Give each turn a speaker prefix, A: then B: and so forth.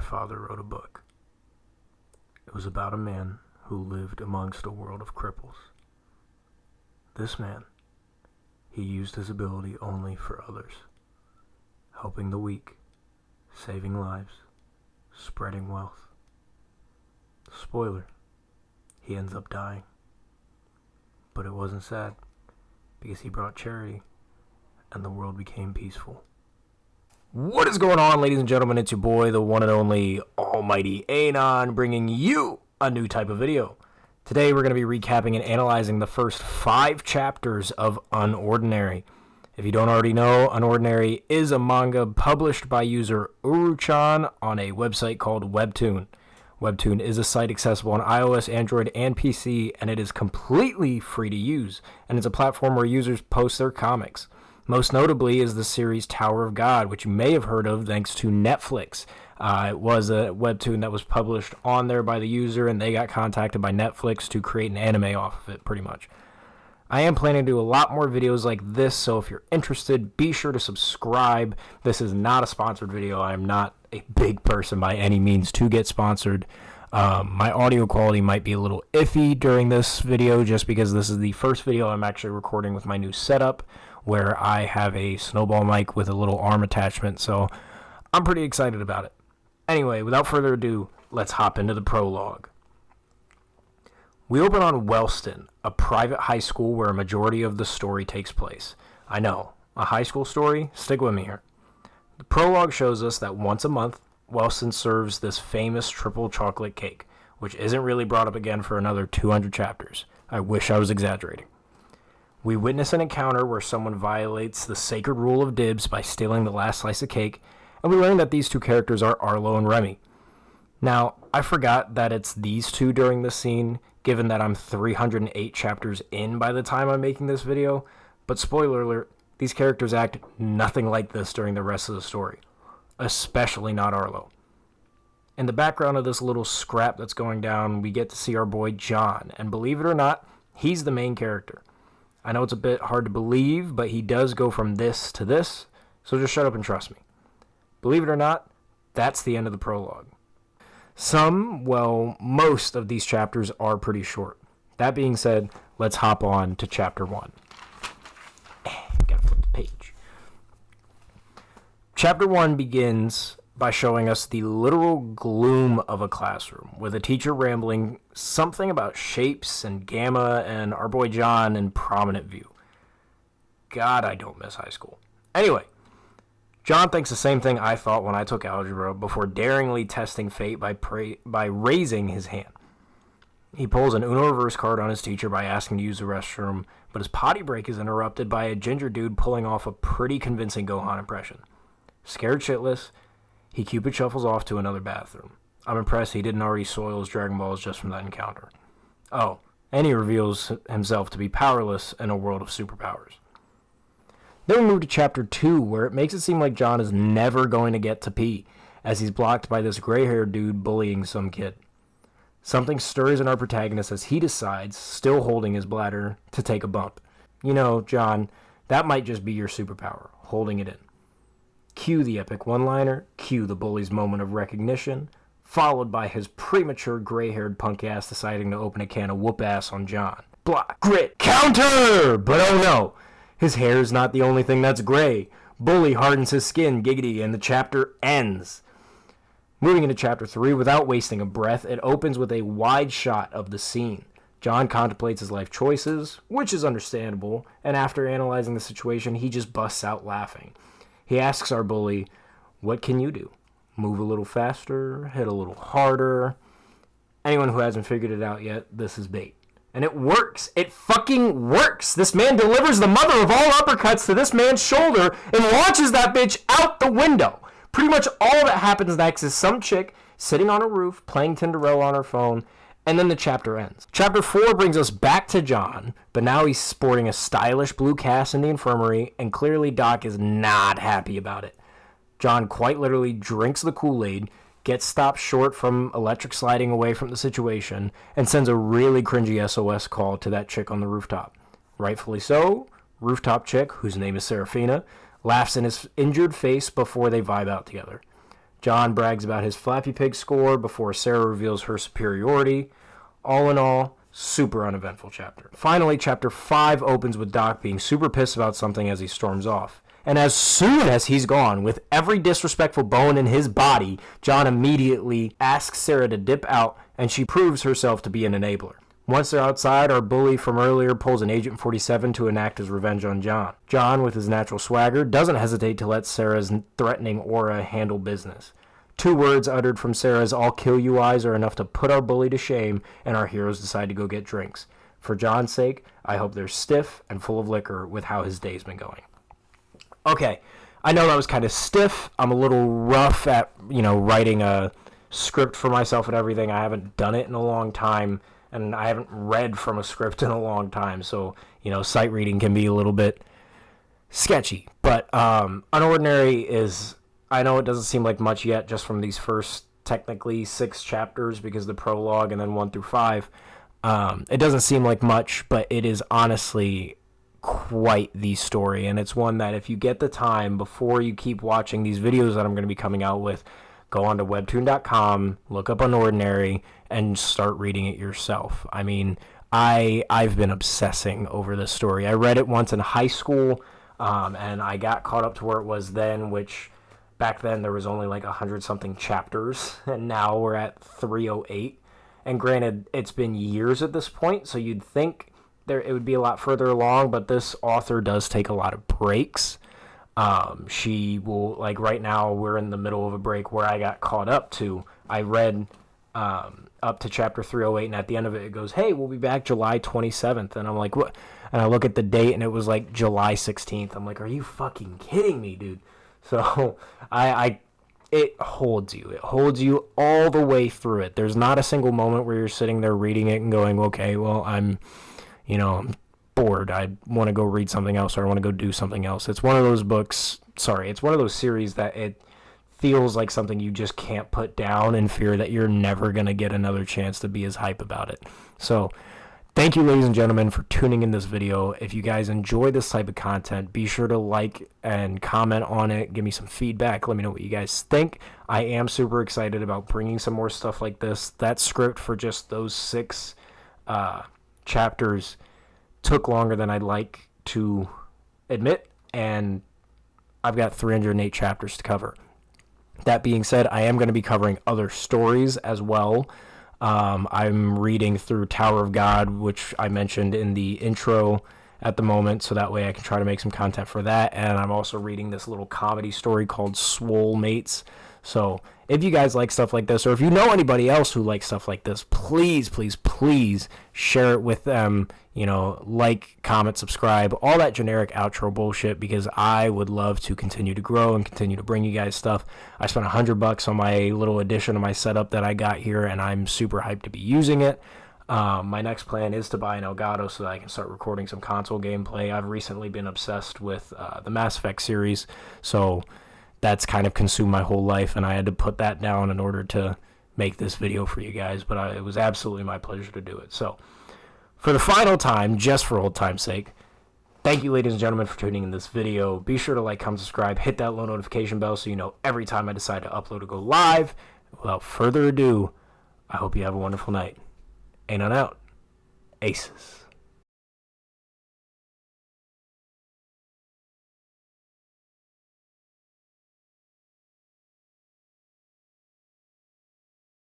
A: father wrote a book. It was about a man who lived amongst a world of cripples. This man, he used his ability only for others, helping the weak, saving lives, spreading wealth. Spoiler, he ends up dying. But it wasn't sad, because he brought charity, and the world became peaceful. What is going on, ladies and gentlemen? It's your boy, the one and only Almighty Anon, bringing you a new type of video. Today we're going to be recapping and analyzing the first 5 chapters of Unordinary. If you don't already know, Unordinary is a manga published by user Uruchan on a website called Webtoon. Webtoon is a site accessible on iOS, Android, and PC, and it is completely free to use, and it's a platform where users post their comics. Most notably is the series Tower of God, which you may have heard of thanks to Netflix. It was a webtoon that was published on there by the user, and they got contacted by Netflix to create an anime off of it, pretty much. I am planning to do a lot more videos like this, so if you're interested, be sure to subscribe. This is not a sponsored video. I am not a big person by any means to get sponsored. My audio quality might be a little iffy during this video just because this is the first video I'm actually recording with my new setup, where I have a snowball mic with a little arm attachment, so I'm pretty excited about it. Anyway, without further ado, let's hop into the prologue. We open on Wellston, a private high school where a majority of the story takes place. I know, a high school story? Stick with me here. The prologue shows us that once a month, Wellston serves this famous triple chocolate cake, which isn't really brought up again for another 200 chapters. I wish I was exaggerating. We witness an encounter where someone violates the sacred rule of dibs by stealing the last slice of cake, and we learn that these two characters are Arlo and Remy. Now, I forgot that it's these two during this scene, given that I'm 308 chapters in by the time I'm making this video, but spoiler alert, these characters act nothing like this during the rest of the story, especially not Arlo. In the background of this little scrap that's going down, we get to see our boy John, and believe it or not, he's the main character. I know it's a bit hard to believe, but he does go from this to this, so just shut up and trust me. Believe it or not, that's the end of the prologue. Most of these chapters are pretty short. That being said, let's hop on to chapter 1. Gotta flip the page. Chapter 1 begins by showing us the literal gloom of a classroom, with a teacher rambling something about shapes and gamma and our boy John in prominent view. God, I don't miss high school. Anyway, John thinks the same thing I thought when I took algebra before daringly testing fate by raising his hand. He pulls an Uno reverse card on his teacher by asking to use the restroom, but his potty break is interrupted by a ginger dude pulling off a pretty convincing Gohan impression. Scared shitless, he Cupid shuffles off to another bathroom. I'm impressed he didn't already soil his Dragon Balls just from that encounter. Oh, and he reveals himself to be powerless in a world of superpowers. Then we move to chapter 2, where it makes it seem like John is never going to get to pee, as he's blocked by this gray-haired dude bullying some kid. Something stirs in our protagonist as he decides, still holding his bladder, to take a bump. You know, John, that might just be your superpower, holding it in. Cue the epic one-liner, cue the bully's moment of recognition, followed by his premature gray-haired punk ass deciding to open a can of whoop-ass on John. Block, grit, counter! But oh no, his hair is not the only thing that's gray. Bully hardens his skin, giggity, and the chapter ends. Moving into chapter 3, without wasting a breath, it opens with a wide shot of the scene. John contemplates his life choices, which is understandable, and after analyzing the situation, he just busts out laughing. He asks our bully, "What can you do? Move a little faster, hit a little harder." Anyone who hasn't figured it out yet, this is bait. And it works. It fucking works. This man delivers the mother of all uppercuts to this man's shoulder and launches that bitch out the window. Pretty much all that happens next is some chick sitting on a roof playing Tinderella on her phone, and then the chapter ends. Chapter 4 brings us back to John, but now he's sporting a stylish blue cast in the infirmary, and clearly Doc is not happy about it. John quite literally drinks the Kool-Aid, gets stopped short from electric sliding away from the situation, and sends a really cringy SOS call to that chick on the rooftop. Rightfully so, rooftop chick, whose name is Serafina, laughs in his injured face before they vibe out together. John brags about his Flappy Pig score before Sarah reveals her superiority. All in all, super uneventful chapter. Finally, chapter 5 opens with Doc being super pissed about something as he storms off. And as soon as he's gone, with every disrespectful bone in his body, John immediately asks Sarah to dip out, and she proves herself to be an enabler. Once they're outside, our bully from earlier pulls an Agent 47 to enact his revenge on John. John, with his natural swagger, doesn't hesitate to let Sarah's threatening aura handle business. 2 words uttered from Sarah's "I'll kill you" eyes are enough to put our bully to shame, and our heroes decide to go get drinks. For John's sake, I hope they're stiff and full of liquor with how his day's been going. Okay, I know that was kind of stiff. I'm a little rough at, writing a script for myself and everything. I haven't done it in a long time, and I haven't read from a script in a long time, so, sight reading can be a little bit sketchy. But Unordinary is, I know it doesn't seem like much yet just from these first, technically, 6 chapters because the prologue and then 1 through 5. It doesn't seem like much, but it is honestly quite the story, and it's one that if you get the time before you keep watching these videos that I'm going to be coming out with, go on to webtoon.com, look up Unordinary, and start reading it yourself. I mean, I've been obsessing over this story. I read it once in high school, and I got caught up to where it was then, which back then there was only like 100-something chapters, and now we're at 308. And granted, it's been years at this point, so you'd think it would be a lot further along, but this author does take a lot of breaks. She will, like right now, we're in the middle of a break where I got caught up to. I read up to chapter 308, and at the end of it, it goes, "Hey, we'll be back July 27th." And I'm like, what? And I look at the date, and it was like July 16th. I'm like, are you fucking kidding me, dude? So it holds you. It holds you all the way through it. There's not a single moment where you're sitting there reading it and going, okay, well, I'm bored. I want to go read something else, or I want to go do something else. It's one of those it's one of those series that it feels like something you just can't put down in fear that you're never going to get another chance to be as hype about it. So, thank you, ladies and gentlemen, for tuning in this video. If you guys enjoy this type of content, be sure to like and comment on it. Give me some feedback. Let me know what you guys think. I am super excited about bringing some more stuff like this. That script for just those 6 chapters took longer than I'd like to admit, and I've got 308 chapters to cover. That being said, I am going to be covering other stories as well. I'm reading through Tower of God, which I mentioned in the intro at the moment, so that way I can try to make some content for that. And I'm also reading this little comedy story called Swole Mates. So if you guys like stuff like this, or if you know anybody else who likes stuff like this, please, please, please share it with them. Like, comment, subscribe, all that generic outro bullshit, because I would love to continue to grow and continue to bring you guys stuff. I spent $100 on my little addition of my setup that I got here, and I'm super hyped to be using it. My next plan is to buy an Elgato so that I can start recording some console gameplay. I've recently been obsessed with the Mass Effect series, so that's kind of consumed my whole life, and I had to put that down in order to make this video for you guys, but it was absolutely my pleasure to do it. So, for the final time, just for old time's sake, thank you, ladies and gentlemen, for tuning in this video. Be sure to like, comment, subscribe, hit that little notification bell so you know every time I decide to upload or go live. Without further ado, I hope you have a wonderful night. Ain't on out. Aces.